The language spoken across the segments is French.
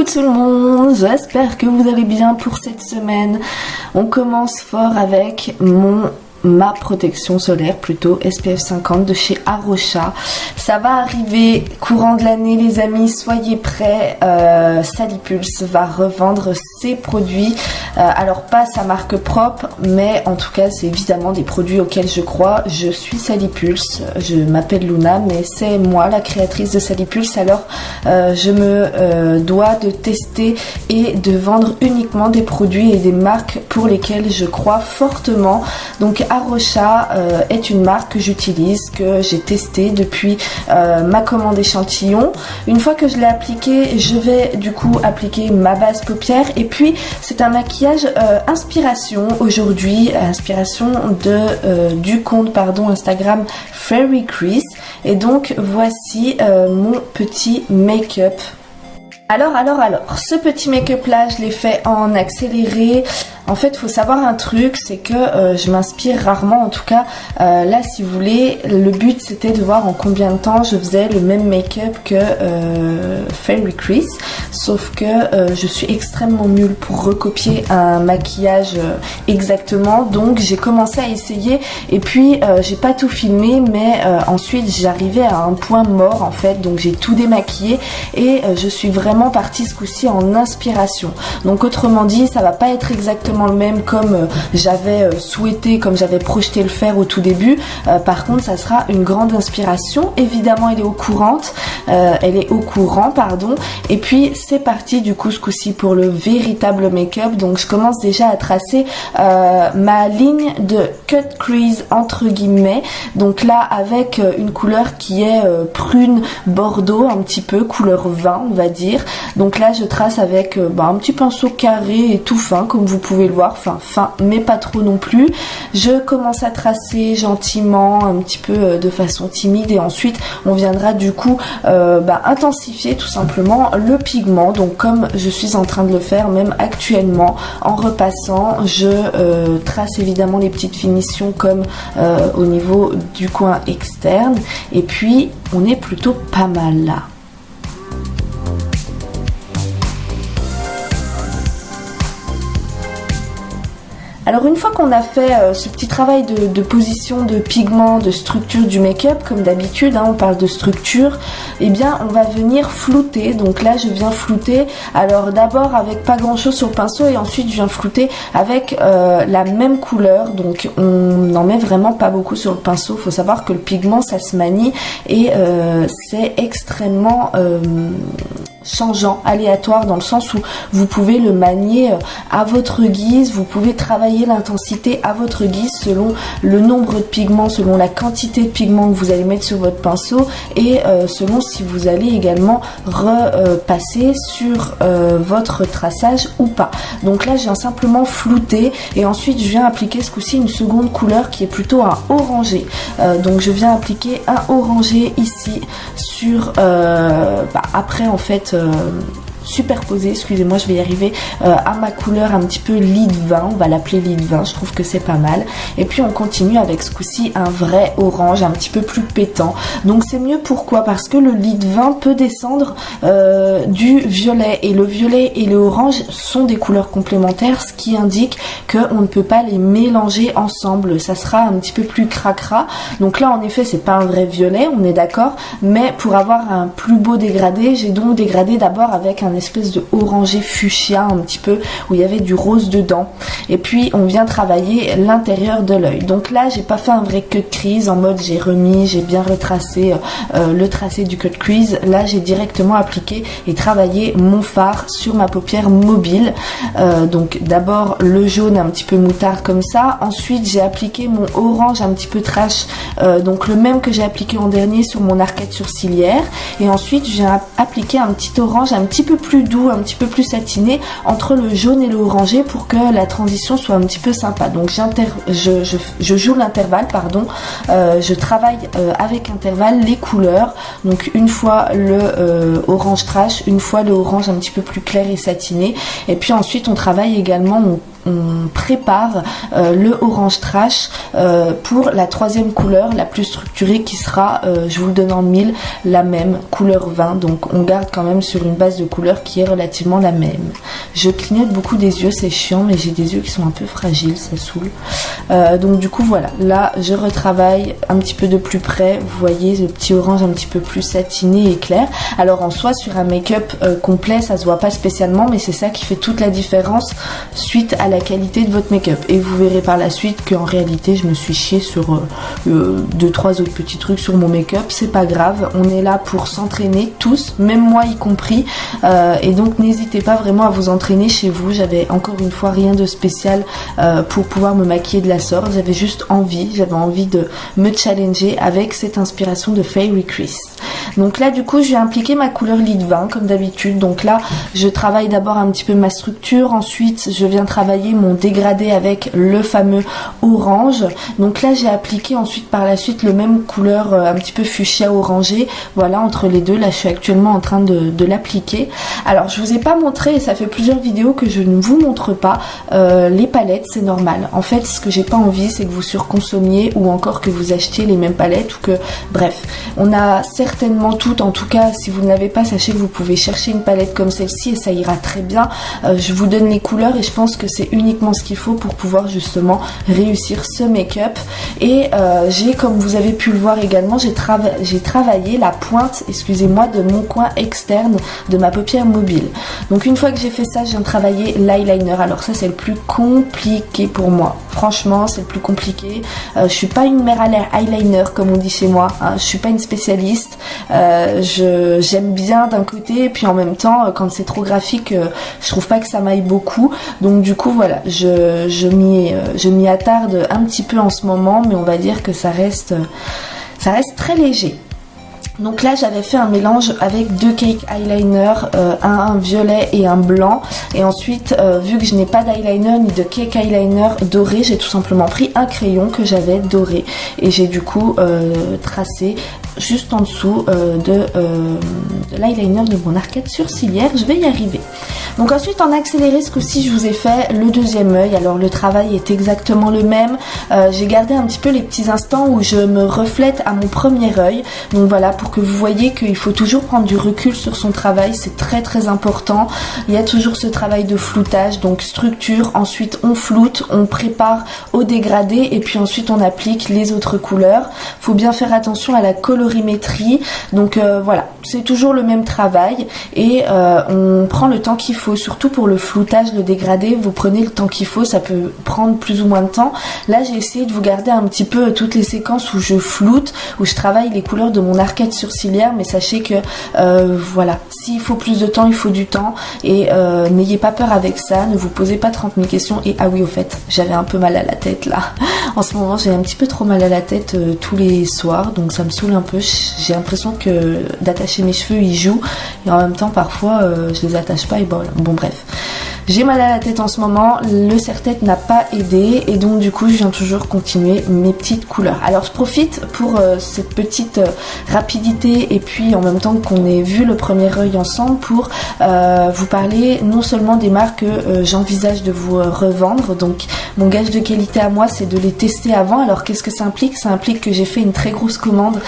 Coucou tout le monde, j'espère que vous allez bien pour cette semaine. On commence fort avec ma protection solaire, plutôt SPF 50 de chez Arocha. Ça va arriver courant de l'année les amis, soyez prêts. Salipulse va revendre ses produits, alors pas sa marque propre, mais en tout cas c'est évidemment des produits auxquels je crois. Je suis Salipulse, je m'appelle Luna, mais c'est moi la créatrice de Salipulse, alors je me dois de tester et de vendre uniquement des produits et des marques pour lesquelles je crois fortement. Donc Arocha est une marque que j'utilise, que j'ai testé depuis ma commande échantillon. Une fois que je l'ai appliqué, je vais du coup appliquer ma base paupières, et puis c'est un maquillage inspiration aujourd'hui, inspiration du compte Instagram Fairy Crease, et donc voici mon petit make-up. Alors, ce petit make-up là, je l'ai fait en accéléré. En fait, il faut savoir un truc, c'est que je m'inspire rarement, en tout cas, là, si vous voulez, le but c'était de voir en combien de temps je faisais le même make-up que Fairy Crease, sauf que je suis extrêmement nulle pour recopier un maquillage exactement, donc j'ai commencé à essayer, et puis j'ai pas tout filmé, mais ensuite j'arrivais à un point mort en fait, donc j'ai tout démaquillé, et je suis vraiment partie ce coup-ci en inspiration. Donc autrement dit, ça va pas être exactement le même comme j'avais souhaité, comme j'avais projeté le faire au tout début. Par contre, ça sera une grande inspiration. Évidemment, elle est au courant, pardon. Et puis c'est parti du coup ce coup-ci pour le véritable make-up. Donc je commence déjà à tracer ma ligne de cut crease entre guillemets. Donc là avec une couleur qui est prune bordeaux, un petit peu couleur vin on va dire. Donc là je trace avec un petit pinceau carré et tout fin comme vous pouvez le voir, fin mais pas trop non plus. Je commence à tracer gentiment, un petit peu de façon timide, et ensuite on viendra du coup intensifier tout simplement le pigment. Donc comme je suis en train de le faire même actuellement, en repassant, je trace évidemment les petites finitions comme au niveau du coin externe, et puis on est plutôt pas mal là. Alors une fois qu'on a fait ce petit travail de position, de pigment, de structure du make-up, comme d'habitude, on parle de structure, et bien on va venir flouter. Donc là je viens flouter, alors d'abord avec pas grand chose sur le pinceau, et ensuite je viens flouter avec la même couleur. Donc on n'en met vraiment pas beaucoup sur le pinceau. Il faut savoir que le pigment ça se manie, et c'est extrêmement changeant, aléatoire, dans le sens où vous pouvez le manier à votre guise, vous pouvez travailler l'intensité à votre guise selon le nombre de pigments, selon la quantité de pigments que vous allez mettre sur votre pinceau, et selon si vous allez également repasser sur votre traçage ou pas. Donc là je viens simplement flouter, et ensuite je viens appliquer ce coup-ci une seconde couleur qui est plutôt un orangé. Donc je viens appliquer un orangé ici sur après en fait superposé, excusez-moi, je vais y arriver, à ma couleur un petit peu lit de vin, on va l'appeler lit de vin, je trouve que c'est pas mal. Et puis on continue avec ce coup-ci un vrai orange un petit peu plus pétant. Donc c'est mieux, pourquoi? Parce que le lit de vin peut descendre du violet, et le violet et le orange sont des couleurs complémentaires, ce qui indique qu'on ne peut pas les mélanger ensemble, ça sera un petit peu plus cracra. Donc là en effet c'est pas un vrai violet, on est d'accord, mais pour avoir un plus beau dégradé, j'ai donc dégradé d'abord avec un espèce de orangé fuchsia un petit peu, où il y avait du rose dedans, et puis on vient travailler l'intérieur de l'œil. Donc là j'ai pas fait un vrai cut crease en mode j'ai bien retracé le tracé du cut crease. Là j'ai directement appliqué et travaillé mon fard sur ma paupière mobile. Donc d'abord le jaune un petit peu moutarde comme ça, ensuite j'ai appliqué mon orange un petit peu trash, donc le même que j'ai appliqué en dernier sur mon arcade sourcilière, et ensuite je viens appliquer un petit orange un petit peu plus doux, un petit peu plus satiné entre le jaune et le orangé, pour que la transition soit un petit peu sympa. Donc je joue l'intervalle, je travaille avec intervalle les couleurs. Donc une fois le orange trash, une fois le orange un petit peu plus clair et satiné, et puis ensuite on travaille également, on prépare le orange trash pour la troisième couleur la plus structurée qui sera, je vous le donne en mille, la même couleur vin. Donc on garde quand même sur une base de couleur qui est relativement la même. Je clignote beaucoup des yeux, c'est chiant, mais j'ai des yeux qui sont un peu fragiles, ça saoule. Donc du coup voilà, là je retravaille un petit peu de plus près. Vous voyez le petit orange un petit peu plus satiné et clair. Alors en soi sur un make-up complet ça se voit pas spécialement, mais c'est ça qui fait toute la différence suite à la qualité de votre make-up. Et vous verrez par la suite qu'en réalité je me suis chiée sur 2-3 autres petits trucs sur mon make-up. C'est pas grave, on est là pour s'entraîner tous, même moi y compris, et donc n'hésitez pas vraiment à vous entraîner chez vous. J'avais encore une fois rien de spécial pour pouvoir me maquiller de la sorte, j'avais juste j'avais envie de me challenger avec cette inspiration de Fairy Crease. Donc là du coup je vais appliquer ma couleur lit vin comme d'habitude. Donc là je travaille d'abord un petit peu ma structure, ensuite je viens travailler mon dégradé avec le fameux orange. Donc là j'ai appliqué ensuite par la suite le même couleur un petit peu fuchsia orangé. Voilà, entre les deux, là je suis actuellement en train de l'appliquer. Alors je vous ai pas montré, et ça fait plusieurs vidéos que je ne vous montre pas les palettes, c'est normal. En fait ce que j'ai pas envie c'est que vous surconsommiez ou encore que vous achetiez les mêmes palettes, ou que bref, on a certainement toutes, en tout cas si vous ne l'avez pas, sachez que vous pouvez chercher une palette comme celle-ci et ça ira très bien. Je vous donne les couleurs et je pense que c'est uniquement ce qu'il faut pour pouvoir justement réussir ce make-up. Et j'ai, comme vous avez pu le voir également, j'ai travaillé la pointe, excusez-moi, de mon coin externe de ma paupière mobile. Donc une fois que j'ai fait ça, je viens de travailler l'eyeliner. Alors ça c'est le plus compliqué pour moi, franchement c'est le plus compliqué. Je suis pas une mère à eyeliner comme on dit chez moi, hein. Je suis pas une spécialiste. J'aime bien d'un côté, et puis en même temps quand c'est trop graphique je trouve pas que ça m'aille beaucoup. Donc du coup voilà, je m'y attarde un petit peu en ce moment, mais on va dire que ça reste très léger. Donc là j'avais fait un mélange avec deux cake eyeliner, un violet et un blanc, et ensuite vu que je n'ai pas d'eyeliner ni de cake eyeliner doré, j'ai tout simplement pris un crayon que j'avais doré et j'ai du coup tracé juste en dessous de l'eyeliner de mon arcade sourcilière. Je vais y arriver. Donc ensuite en accéléré, ce coup-ci je vous ai fait le deuxième œil. Alors le travail est exactement le même, j'ai gardé un petit peu les petits instants où je me reflète à mon premier œil. Donc voilà, pour que vous voyez qu'il faut toujours prendre du recul sur son travail, c'est très très important. Il y a toujours ce travail de floutage, donc structure, ensuite on floute, on prépare au dégradé et puis ensuite on applique les autres couleurs. Faut bien faire attention à la colorimétrie, donc voilà, c'est toujours le même travail et on prend le temps qu'il faut, surtout pour le floutage, le dégradé, vous prenez le temps qu'il faut, ça peut prendre plus ou moins de temps. Là j'ai essayé de vous garder un petit peu toutes les séquences où je floute, où je travaille les couleurs de mon arcade sourcilière, mais sachez que voilà, s'il faut plus de temps, il faut du temps et n'ayez pas peur avec ça, ne vous posez pas 30 000 questions. Et ah oui, au fait, j'avais un peu mal à la tête là, en ce moment j'ai un petit peu trop mal à la tête tous les soirs, donc ça me saoule un peu. J'ai l'impression que d'attacher mes cheveux ils jouent et en même temps parfois je les attache pas et bon bref. J'ai mal à la tête en ce moment, le serre-tête n'a pas aidé et donc du coup je viens toujours continuer mes petites couleurs. Alors je profite pour cette petite rapidité et puis en même temps qu'on ait vu le premier œil ensemble pour vous parler non seulement des marques que j'envisage de vous revendre. Donc mon gage de qualité à moi c'est de les tester avant. Alors qu'est-ce que ça implique? Ça implique que j'ai fait une très grosse commande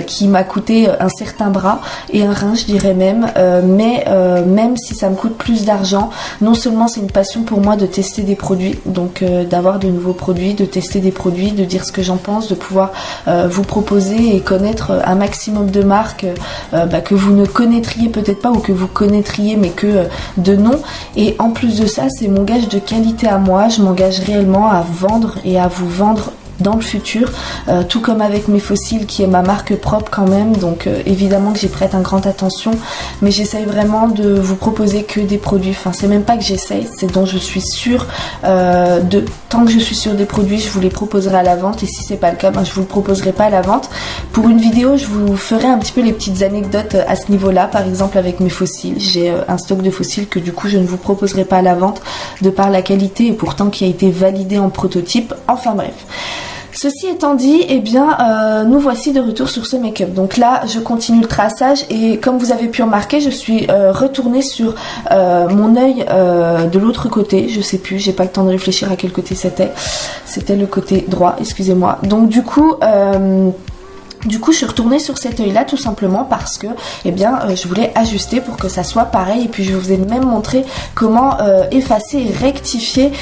qui m'a coûté un certain bras et un rein je dirais même, mais même si ça me coûte plus d'argent, non seulement c'est une passion pour moi de tester des produits, donc d'avoir de nouveaux produits, de tester des produits, de dire ce que j'en pense, de pouvoir vous proposer et connaître un maximum de marques que vous ne connaîtriez peut-être pas ou que vous connaîtriez mais que de nom. Et en plus de ça, c'est mon gage de qualité à moi. Je m'engage réellement à vendre et à vous vendre dans le futur, tout comme avec mes fossiles qui est ma marque propre quand même, donc évidemment que j'y prête une grande attention, mais j'essaye vraiment de vous proposer que des produits, enfin c'est même pas que j'essaye, c'est dont je suis sûre, tant que je suis sûre des produits, je vous les proposerai à la vente, et si c'est pas le cas, je vous le proposerai pas à la vente. Pour une vidéo, je vous ferai un petit peu les petites anecdotes à ce niveau-là, par exemple avec mes fossiles, j'ai un stock de fossiles que du coup je ne vous proposerai pas à la vente de par la qualité et pourtant qui a été validé en prototype, enfin bref. Ceci étant dit, eh bien, nous voici de retour sur ce make-up. Donc là, je continue le traçage et comme vous avez pu remarquer, je suis retournée sur mon œil de l'autre côté. Je sais plus, j'ai pas le temps de réfléchir à quel côté c'était. C'était le côté droit, excusez-moi. Donc du coup, je suis retournée sur cet œil là tout simplement parce que eh bien, je voulais ajuster pour que ça soit pareil et puis je vous ai même montré comment effacer et rectifier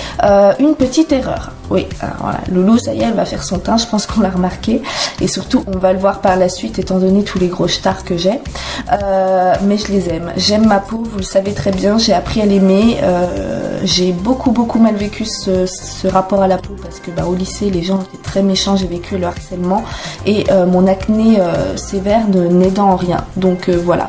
une petite erreur. Oui, alors voilà, Loulou, ça y est, elle va faire son teint, je pense qu'on l'a remarqué et surtout on va le voir par la suite étant donné tous les gros stars que j'ai, mais je les aime, j'aime ma peau, vous le savez très bien, j'ai appris à l'aimer, j'ai beaucoup mal vécu ce rapport à la peau parce que au lycée les gens étaient très méchants, j'ai vécu le harcèlement et mon acné sévère n'aidant en rien, donc voilà.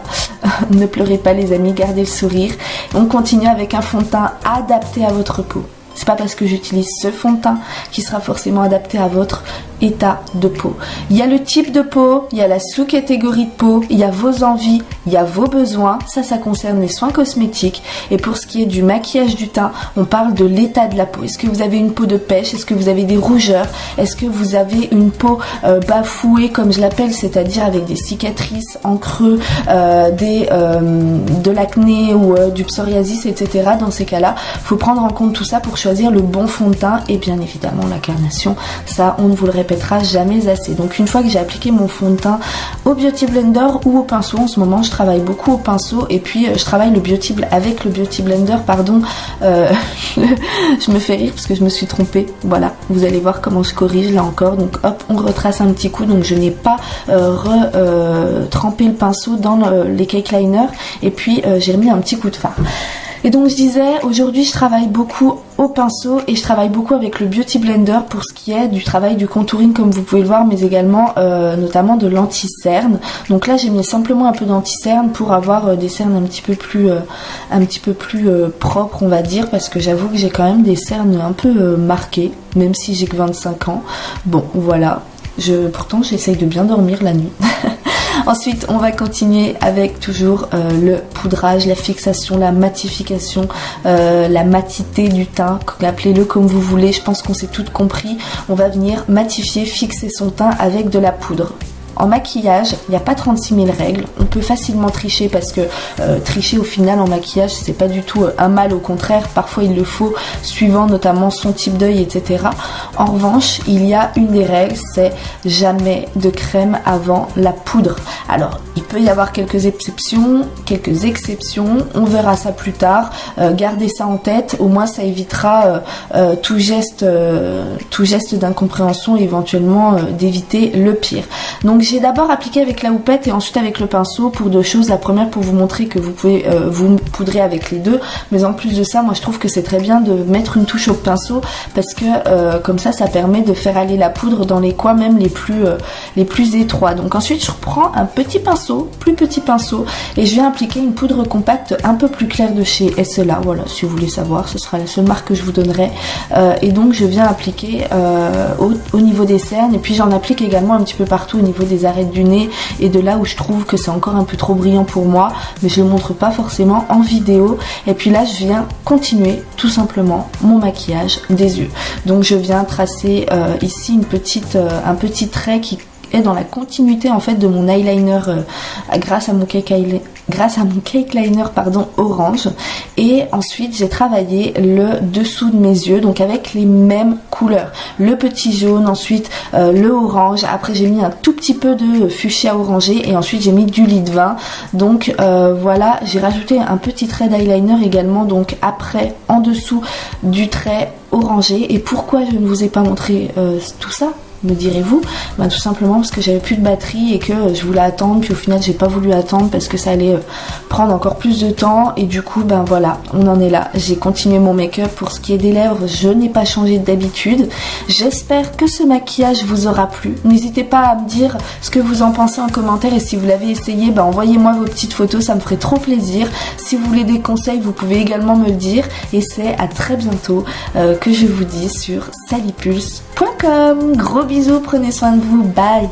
Ne pleurez pas les amis, gardez le sourire. On continue avec un fond de teint adapté à votre peau. C'est pas parce que j'utilise ce fond de teint qui sera forcément adapté à votre état de peau. Il y a le type de peau, il y a la sous-catégorie de peau, il y a vos envies, il y a vos besoins. Ça concerne les soins cosmétiques. Et pour ce qui est du maquillage du teint, on parle de l'état de la peau. Est-ce que vous avez une peau de pêche? Est-ce que vous avez des rougeurs? Est-ce que vous avez une peau bafouée, comme je l'appelle, c'est-à-dire avec des cicatrices en creux, de l'acné ou du psoriasis, etc. Dans ces cas-là, il faut prendre en compte tout ça pour choisir le bon fond de teint et bien évidemment la carnation. Ça, on ne vous le répétera jamais assez. Donc une fois que j'ai appliqué mon fond de teint au Beauty Blender ou au pinceau, en ce moment je travaille beaucoup au pinceau et puis je travaille avec le Beauty Blender, pardon. Je me fais rire parce que je me suis trompée. Voilà, vous allez voir comment je corrige là encore. Donc hop, on retrace un petit coup. Donc je n'ai pas trempé le pinceau dans les cake liners et puis j'ai remis un petit coup de fard. Et donc je disais, aujourd'hui je travaille beaucoup au pinceau et je travaille beaucoup avec le Beauty Blender pour ce qui est du travail du contouring comme vous pouvez le voir, mais également notamment de l'anti-cerne. Donc là j'ai mis simplement un peu d'anti-cerne pour avoir des cernes un petit peu plus propres, on va dire, parce que j'avoue que j'ai quand même des cernes un peu marquées, même si j'ai que 25 ans. Bon voilà, pourtant j'essaye de bien dormir la nuit. Ensuite, on va continuer avec toujours le poudrage, la fixation, la matification, la matité du teint, appelez-le comme vous voulez, je pense qu'on s'est toutes compris. On va venir matifier, fixer son teint avec de la poudre. En maquillage, il n'y a pas 36 000 règles. On peut facilement tricher parce que tricher au final en maquillage, c'est pas du tout un mal, au contraire, parfois il le faut, suivant notamment son type d'œil, etc. En revanche, il y a une des règles, c'est jamais de crème avant la poudre. Alors, il peut y avoir quelques exceptions, on verra ça plus tard. Gardez ça en tête, au moins ça évitera tout geste d'incompréhension et éventuellement d'éviter le pire. Donc j'ai d'abord appliqué avec la houppette et ensuite avec le pinceau pour deux choses. La première pour vous montrer que vous pouvez vous poudrer avec les deux, mais en plus de ça, moi je trouve que c'est très bien de mettre une touche au pinceau parce que comme ça permet de faire aller la poudre dans les coins même les plus étroits. Donc ensuite je reprends un petit pinceau, plus petit pinceau, et je viens appliquer une poudre compacte un peu plus claire de chez SLA. Voilà, si vous voulez savoir, ce sera la seule marque que je vous donnerai. Et donc je viens appliquer au niveau des cernes et puis j'en applique également un petit peu partout au niveau des arêtes du nez et de là où je trouve que c'est encore un peu trop brillant pour moi, mais je le montre pas forcément en vidéo. Et puis là je viens continuer tout simplement mon maquillage des yeux. Donc je viens tracer ici un petit trait qui est dans la continuité en fait de mon eyeliner grâce à mon cake liner orange. Et ensuite j'ai travaillé le dessous de mes yeux, donc avec les mêmes couleurs, le petit jaune, ensuite le orange, après j'ai mis un tout petit peu de fuchsia orangé et ensuite j'ai mis du lit de vin. Donc voilà, j'ai rajouté un petit trait d'eyeliner également, donc après en dessous du trait orangé. Et pourquoi je ne vous ai pas montré tout ça, me direz-vous? Tout simplement parce que j'avais plus de batterie et que je voulais attendre, puis au final j'ai pas voulu attendre parce que ça allait prendre encore plus de temps et du coup voilà, on en est là. J'ai continué mon make-up. Pour ce qui est des lèvres, je n'ai pas changé d'habitude. J'espère que ce maquillage vous aura plu. N'hésitez pas à me dire ce que vous en pensez en commentaire et si vous l'avez essayé, envoyez-moi vos petites photos, ça me ferait trop plaisir. Si vous voulez des conseils, vous pouvez également me le dire et c'est à très bientôt que je vous dis sur salipulse.com. Gros bisous, prenez soin de vous, bye.